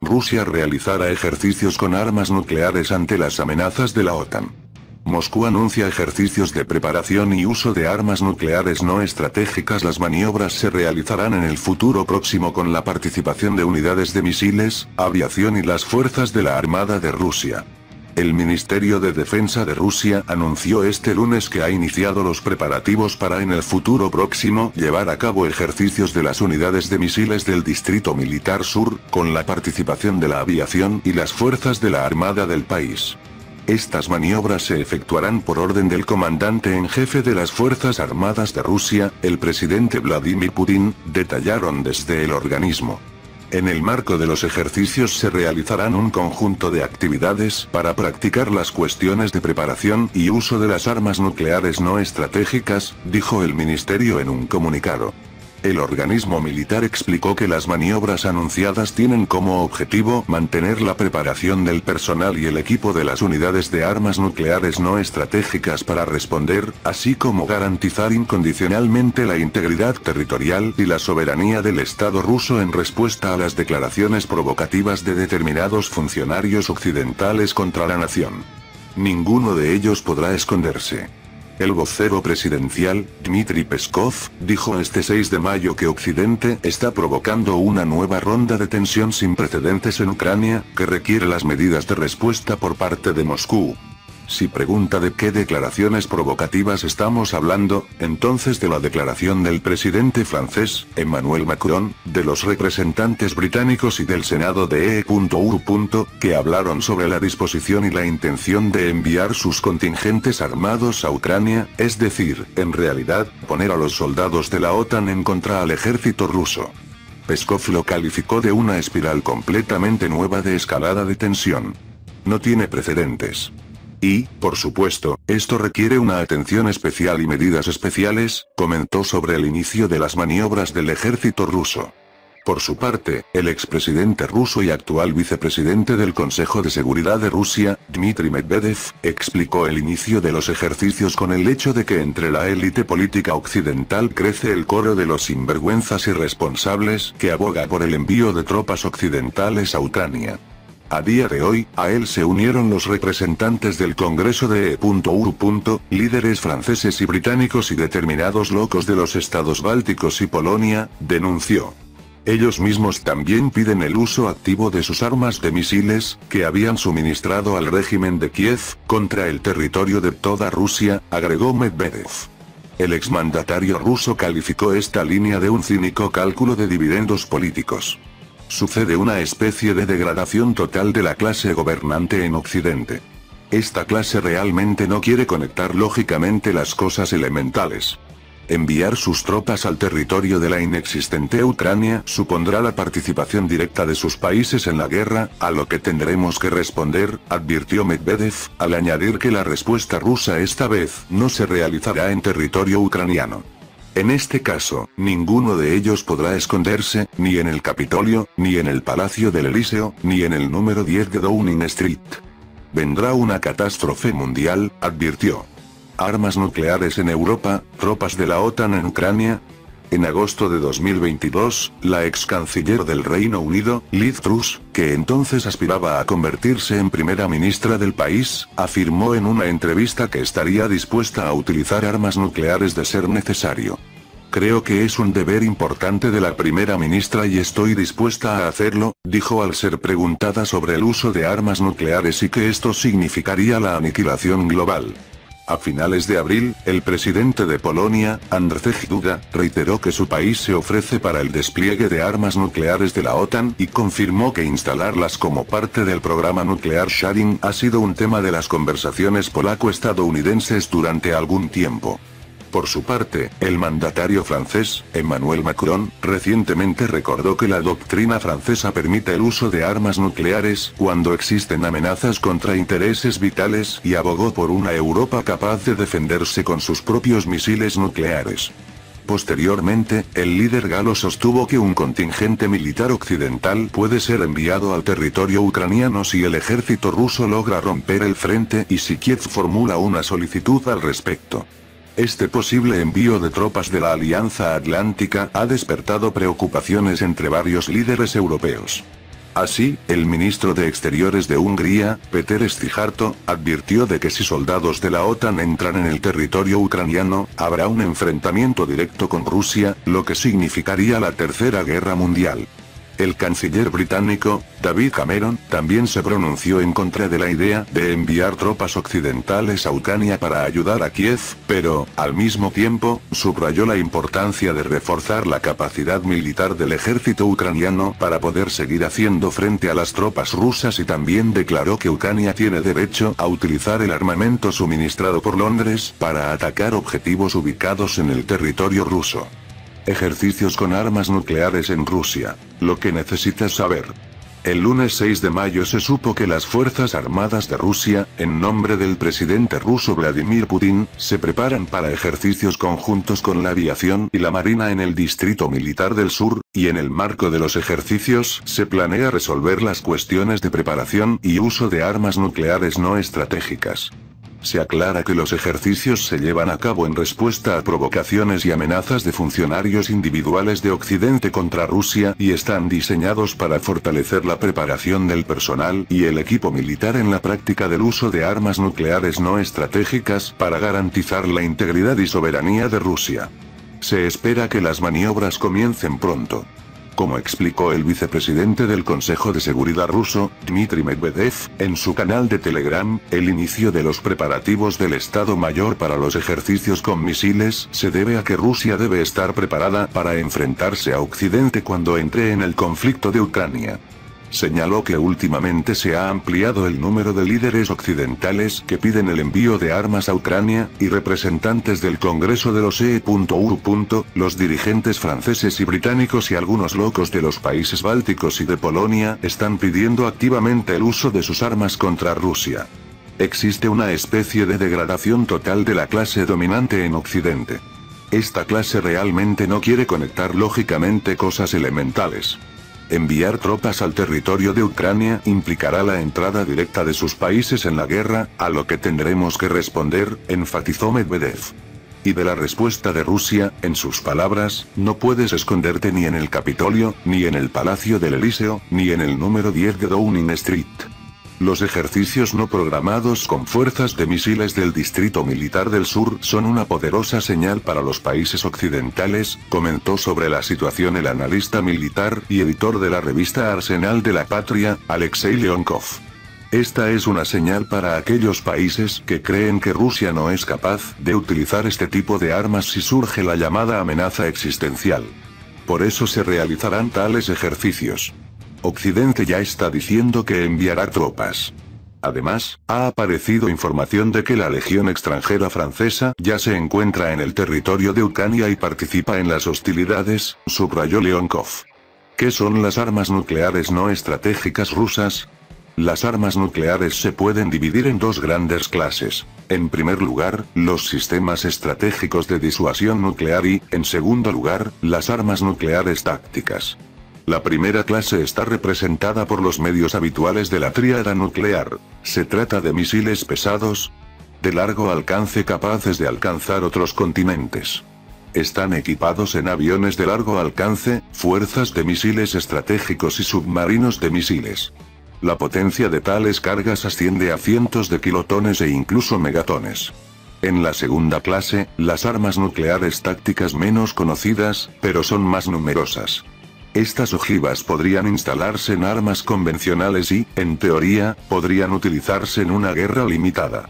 Rusia realizará ejercicios con armas nucleares ante las amenazas de la OTAN. Moscú anuncia ejercicios de preparación y uso de armas nucleares no estratégicas. Las maniobras se realizarán en el futuro próximo con la participación de unidades de misiles, aviación y las fuerzas de la Armada de Rusia. El Ministerio de Defensa de Rusia anunció este lunes que ha iniciado los preparativos para en el futuro próximo llevar a cabo ejercicios de las unidades de misiles del Distrito Militar Sur, con la participación de la aviación y las fuerzas de la Armada del país. Estas maniobras se efectuarán por orden del comandante en jefe de las Fuerzas Armadas de Rusia, el presidente Vladimir Putin, detallaron desde el organismo. En el marco de los ejercicios se realizarán un conjunto de actividades para practicar las cuestiones de preparación y uso de las armas nucleares no estratégicas, dijo el ministerio en un comunicado. El organismo militar explicó que las maniobras anunciadas tienen como objetivo mantener la preparación del personal y el equipo de las unidades de armas nucleares no estratégicas para responder, así como garantizar incondicionalmente la integridad territorial y la soberanía del Estado ruso en respuesta a las declaraciones provocativas de determinados funcionarios occidentales contra la nación. Ninguno de ellos podrá esconderse. El vocero presidencial, Dmitry Peskov, dijo este 6 de mayo que Occidente está provocando una nueva ronda de tensión sin precedentes en Ucrania, que requiere las medidas de respuesta por parte de Moscú. Si pregunta de qué declaraciones provocativas estamos hablando, entonces de la declaración del presidente francés, Emmanuel Macron, de los representantes británicos y del Senado de EU. Que hablaron sobre la disposición y la intención de enviar sus contingentes armados a Ucrania, es decir, en realidad, poner a los soldados de la OTAN en contra al ejército ruso. Peskov lo calificó de una espiral completamente nueva de escalada de tensión. No tiene precedentes. Y, por supuesto, esto requiere una atención especial y medidas especiales, comentó sobre el inicio de las maniobras del ejército ruso. Por su parte, el expresidente ruso y actual vicepresidente del Consejo de Seguridad de Rusia, Dmitry Medvedev, explicó el inicio de los ejercicios con el hecho de que entre la élite política occidental crece el coro de los sinvergüenzas irresponsables que aboga por el envío de tropas occidentales a Ucrania. A día de hoy, a él se unieron los representantes del Congreso de EU. Líderes franceses y británicos y determinados locos de los estados bálticos y Polonia, denunció. Ellos mismos también piden el uso activo de sus armas de misiles, que habían suministrado al régimen de Kiev, contra el territorio de toda Rusia, agregó Medvedev. El exmandatario ruso calificó esta línea de un cínico cálculo de dividendos políticos. Sucede una especie de degradación total de la clase gobernante en Occidente. Esta clase realmente no quiere conectar lógicamente las cosas elementales. Enviar sus tropas al territorio de la inexistente Ucrania supondrá la participación directa de sus países en la guerra, a lo que tendremos que responder, advirtió Medvedev, al añadir que la respuesta rusa esta vez no se realizará en territorio ucraniano. En este caso, ninguno de ellos podrá esconderse, ni en el Capitolio, ni en el Palacio del Elíseo, ni en el número 10 de Downing Street. Vendrá una catástrofe mundial, advirtió. Armas nucleares en Europa, tropas de la OTAN en Ucrania. En agosto de 2022, la ex canciller del Reino Unido, Liz Truss, que entonces aspiraba a convertirse en primera ministra del país, afirmó en una entrevista que estaría dispuesta a utilizar armas nucleares de ser necesario. Creo que es un deber importante de la primera ministra y estoy dispuesta a hacerlo, dijo al ser preguntada sobre el uso de armas nucleares y que esto significaría la aniquilación global. A finales de abril, el presidente de Polonia, Andrzej Duda, reiteró que su país se ofrece para el despliegue de armas nucleares de la OTAN y confirmó que instalarlas como parte del programa nuclear Sharing ha sido un tema de las conversaciones polaco-estadounidenses durante algún tiempo. Por su parte, el mandatario francés, Emmanuel Macron, recientemente recordó que la doctrina francesa permite el uso de armas nucleares cuando existen amenazas contra intereses vitales y abogó por una Europa capaz de defenderse con sus propios misiles nucleares. Posteriormente, el líder galo sostuvo que un contingente militar occidental puede ser enviado al territorio ucraniano si el ejército ruso logra romper el frente y si Kiev formula una solicitud al respecto. Este posible envío de tropas de la Alianza Atlántica ha despertado preocupaciones entre varios líderes europeos. Así, el ministro de Exteriores de Hungría, Péter Szijjártó, advirtió de que si soldados de la OTAN entran en el territorio ucraniano, habrá un enfrentamiento directo con Rusia, lo que significaría la Tercera Guerra Mundial. El canciller británico, David Cameron, también se pronunció en contra de la idea de enviar tropas occidentales a Ucrania para ayudar a Kiev, pero, al mismo tiempo, subrayó la importancia de reforzar la capacidad militar del ejército ucraniano para poder seguir haciendo frente a las tropas rusas y también declaró que Ucrania tiene derecho a utilizar el armamento suministrado por Londres para atacar objetivos ubicados en el territorio ruso. Ejercicios con armas nucleares en Rusia. Lo que necesitas saber. El lunes 6 de mayo se supo que las Fuerzas Armadas de Rusia, en nombre del presidente ruso Vladimir Putin, se preparan para ejercicios conjuntos con la aviación y la marina en el Distrito Militar del Sur, y en el marco de los ejercicios se planea resolver las cuestiones de preparación y uso de armas nucleares no estratégicas. Se aclara que los ejercicios se llevan a cabo en respuesta a provocaciones y amenazas de funcionarios individuales de Occidente contra Rusia y están diseñados para fortalecer la preparación del personal y el equipo militar en la práctica del uso de armas nucleares no estratégicas para garantizar la integridad y soberanía de Rusia. Se espera que las maniobras comiencen pronto. Como explicó el vicepresidente del Consejo de Seguridad ruso, Dmitry Medvedev, en su canal de Telegram, el inicio de los preparativos del Estado Mayor para los ejercicios con misiles se debe a que Rusia debe estar preparada para enfrentarse a Occidente cuando entre en el conflicto de Ucrania. Señaló que últimamente se ha ampliado el número de líderes occidentales que piden el envío de armas a Ucrania, y representantes del Congreso de los EU. Los dirigentes franceses y británicos y algunos locos de los países bálticos y de Polonia están pidiendo activamente el uso de sus armas contra Rusia. Existe una especie de degradación total de la clase dominante en Occidente. Esta clase realmente no quiere conectar lógicamente cosas elementales. Enviar tropas al territorio de Ucrania implicará la entrada directa de sus países en la guerra, a lo que tendremos que responder, enfatizó Medvedev. Y de la respuesta de Rusia, en sus palabras, no puedes esconderte ni en el Capitolio, ni en el Palacio del Elíseo, ni en el número 10 de Downing Street. Los ejercicios no programados con fuerzas de misiles del Distrito Militar del Sur son una poderosa señal para los países occidentales, comentó sobre la situación el analista militar y editor de la revista Arsenal de la Patria, Alexei Leonkov. Esta es una señal para aquellos países que creen que Rusia no es capaz de utilizar este tipo de armas si surge la llamada amenaza existencial. Por eso se realizarán tales ejercicios. Occidente ya está diciendo que enviará tropas. Además, ha aparecido información de que la Legión extranjera francesa ya se encuentra en el territorio de Ucrania y participa en las hostilidades, subrayó Leonkov. ¿Qué son las armas nucleares no estratégicas rusas? Las armas nucleares se pueden dividir en dos grandes clases. En primer lugar, los sistemas estratégicos de disuasión nuclear y, en segundo lugar, las armas nucleares tácticas. La primera clase está representada por los medios habituales de la tríada nuclear. Se trata de misiles pesados, de largo alcance capaces de alcanzar otros continentes. Están equipados en aviones de largo alcance, fuerzas de misiles estratégicos y submarinos de misiles. La potencia de tales cargas asciende a cientos de kilotones e incluso megatones. En la segunda clase, las armas nucleares tácticas menos conocidas, pero son más numerosas. Estas ojivas podrían instalarse en armas convencionales y, en teoría, podrían utilizarse en una guerra limitada.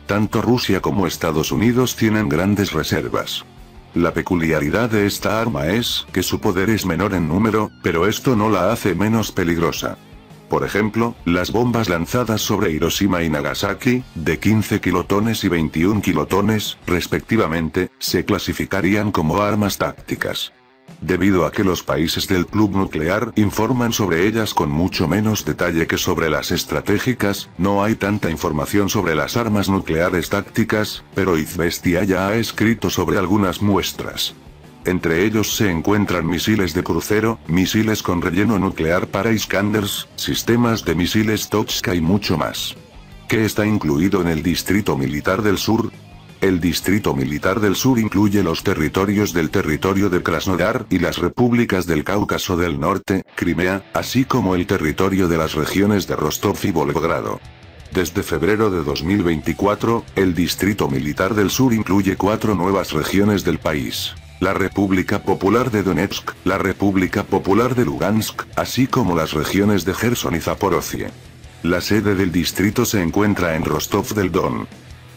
Tanto Rusia como Estados Unidos tienen grandes reservas. La peculiaridad de esta arma es que su poder es menor en número, pero esto no la hace menos peligrosa. Por ejemplo, las bombas lanzadas sobre Hiroshima y Nagasaki, de 15 kilotones y 21 kilotones, respectivamente, se clasificarían como armas tácticas. Debido a que los países del club nuclear informan sobre ellas con mucho menos detalle que sobre las estratégicas, no hay tanta información sobre las armas nucleares tácticas, pero Izvestia ya ha escrito sobre algunas muestras. Entre ellos se encuentran misiles de crucero, misiles con relleno nuclear para Iskanders, sistemas de misiles Tochka y mucho más. ¿Qué está incluido en el Distrito Militar del Sur? El Distrito Militar del Sur incluye los territorios del territorio de Krasnodar y las repúblicas del Cáucaso del Norte, Crimea, así como el territorio de las regiones de Rostov y Volgogrado. Desde febrero de 2024, el Distrito Militar del Sur incluye 4 nuevas regiones del país: la República Popular de Donetsk, la República Popular de Lugansk, así como las regiones de Gerson y Zaporozhye. La sede del distrito se encuentra en Rostov del Don.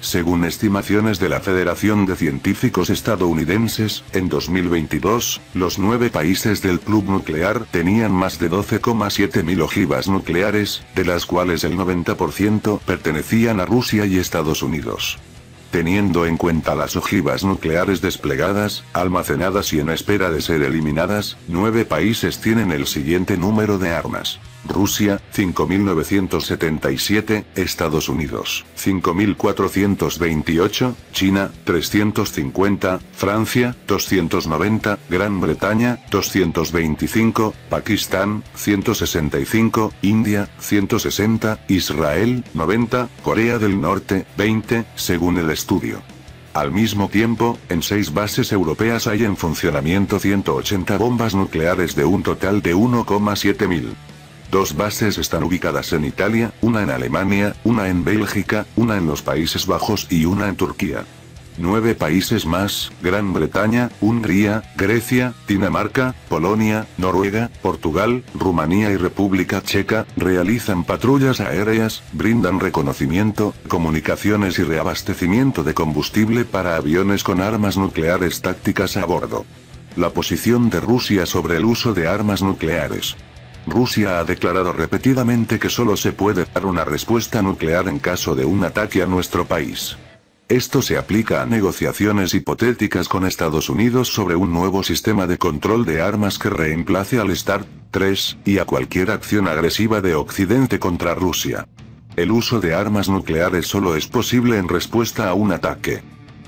Según estimaciones de la Federación de Científicos Estadounidenses, en 2022, los 9 países del club nuclear tenían más de 12,7 mil ojivas nucleares, de las cuales el 90% pertenecían a Rusia y Estados Unidos. Teniendo en cuenta las ojivas nucleares desplegadas, almacenadas y en espera de ser eliminadas, 9 países tienen el siguiente número de armas: Rusia, 5.977, Estados Unidos, 5.428, China, 350, Francia, 290, Gran Bretaña, 225, Pakistán, 165, India, 160, Israel, 90, Corea del Norte, 20, según el estudio. Al mismo tiempo, en 6 bases europeas hay en funcionamiento 180 bombas nucleares de un total de 1,7 mil. 2 bases están ubicadas en Italia, una en Alemania, una en Bélgica, una en los Países Bajos y una en Turquía. 9 países más: Gran Bretaña, Hungría, Grecia, Dinamarca, Polonia, Noruega, Portugal, Rumanía y República Checa, realizan patrullas aéreas, brindan reconocimiento, comunicaciones y reabastecimiento de combustible para aviones con armas nucleares tácticas a bordo. La posición de Rusia sobre el uso de armas nucleares. Rusia ha declarado repetidamente que solo se puede dar una respuesta nuclear en caso de un ataque a nuestro país. Esto se aplica a negociaciones hipotéticas con Estados Unidos sobre un nuevo sistema de control de armas que reemplace al START-3, y a cualquier acción agresiva de Occidente contra Rusia. El uso de armas nucleares solo es posible en respuesta a un ataque.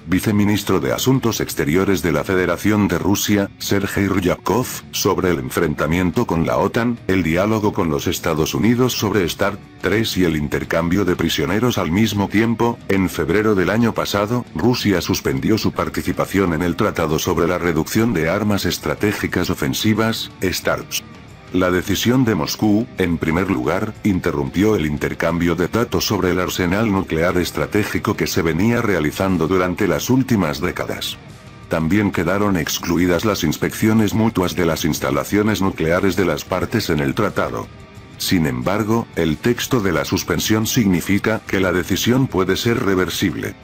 Viceministro de Asuntos Exteriores de la Federación de Rusia, Sergei Ryabkov, sobre el enfrentamiento con la OTAN, el diálogo con los Estados Unidos sobre START-3 y el intercambio de prisioneros al mismo tiempo. En febrero del año pasado, Rusia suspendió su participación en el Tratado sobre la Reducción de Armas Estratégicas Ofensivas, START. La decisión de Moscú, en primer lugar, interrumpió el intercambio de datos sobre el arsenal nuclear estratégico que se venía realizando durante las últimas décadas. También quedaron excluidas las inspecciones mutuas de las instalaciones nucleares de las partes en el tratado. Sin embargo, el texto de la suspensión significa que la decisión puede ser reversible.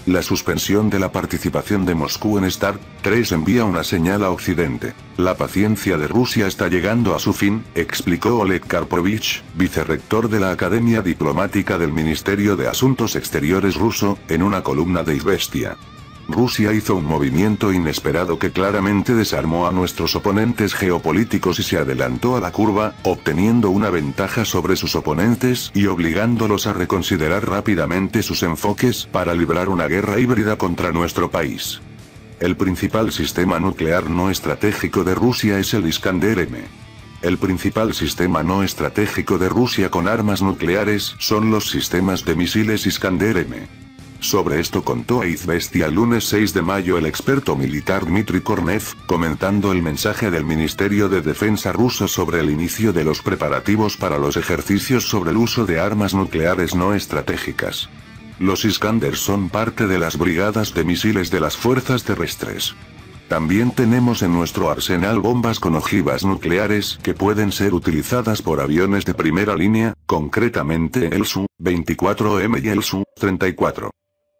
La suspensión de la participación de Moscú en START-3 envía una señal a Occidente. La paciencia de Rusia está llegando a su fin, explicó Oleg Karpovich, vicerrector de la Academia Diplomática del Ministerio de Asuntos Exteriores ruso, en una columna de Izvestia. Rusia hizo un movimiento inesperado que claramente desarmó a nuestros oponentes geopolíticos y se adelantó a la curva, obteniendo una ventaja sobre sus oponentes y obligándolos a reconsiderar rápidamente sus enfoques para librar una guerra híbrida contra nuestro país. El principal sistema nuclear no estratégico de Rusia es el Iskander-M. El principal sistema no estratégico de Rusia con armas nucleares son los sistemas de misiles Iskander-M. Sobre esto contó a Izvestia el lunes 6 de mayo el experto militar Dmitry Kornev, comentando el mensaje del Ministerio de Defensa ruso sobre el inicio de los preparativos para los ejercicios sobre el uso de armas nucleares no estratégicas. Los Iskander son parte de las brigadas de misiles de las fuerzas terrestres. También tenemos en nuestro arsenal bombas con ojivas nucleares que pueden ser utilizadas por aviones de primera línea, concretamente el Su-24M y el Su-34.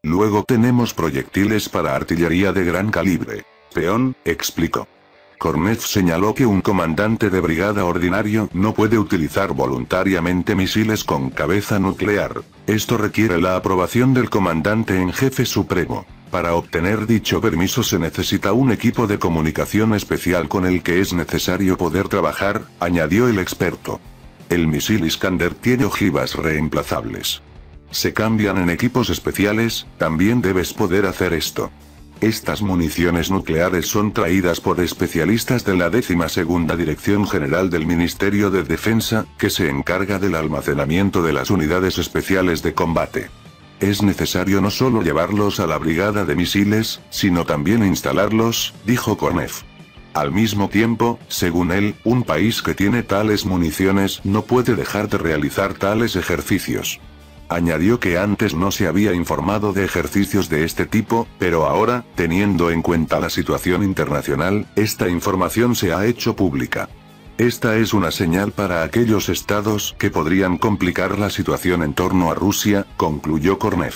Luego tenemos proyectiles para artillería de gran calibre. Peón, explicó. Kornev señaló que un comandante de brigada ordinario no puede utilizar voluntariamente misiles con cabeza nuclear. Esto requiere la aprobación del comandante en jefe supremo. Para obtener dicho permiso se necesita un equipo de comunicación especial con el que es necesario poder trabajar, añadió el experto. El misil Iskander tiene ojivas reemplazables. Se cambian en equipos especiales, también debes poder hacer esto. Estas municiones nucleares son traídas por especialistas de la 12ª Dirección General del Ministerio de Defensa, que se encarga del almacenamiento de las unidades especiales de combate. Es necesario no solo llevarlos a la brigada de misiles, sino también instalarlos, dijo Konev. Al mismo tiempo, según él, un país que tiene tales municiones no puede dejar de realizar tales ejercicios. Añadió que antes no se había informado de ejercicios de este tipo, pero ahora, teniendo en cuenta la situación internacional, esta información se ha hecho pública. Esta es una señal para aquellos estados que podrían complicar la situación en torno a Rusia, concluyó Kornev.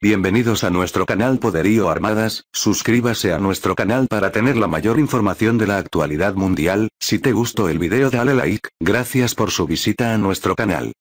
Bienvenidos a nuestro canal Poderío Armadas, suscríbase a nuestro canal para tener la mayor información de la actualidad mundial. Si te gustó el video dale like, gracias por su visita a nuestro canal.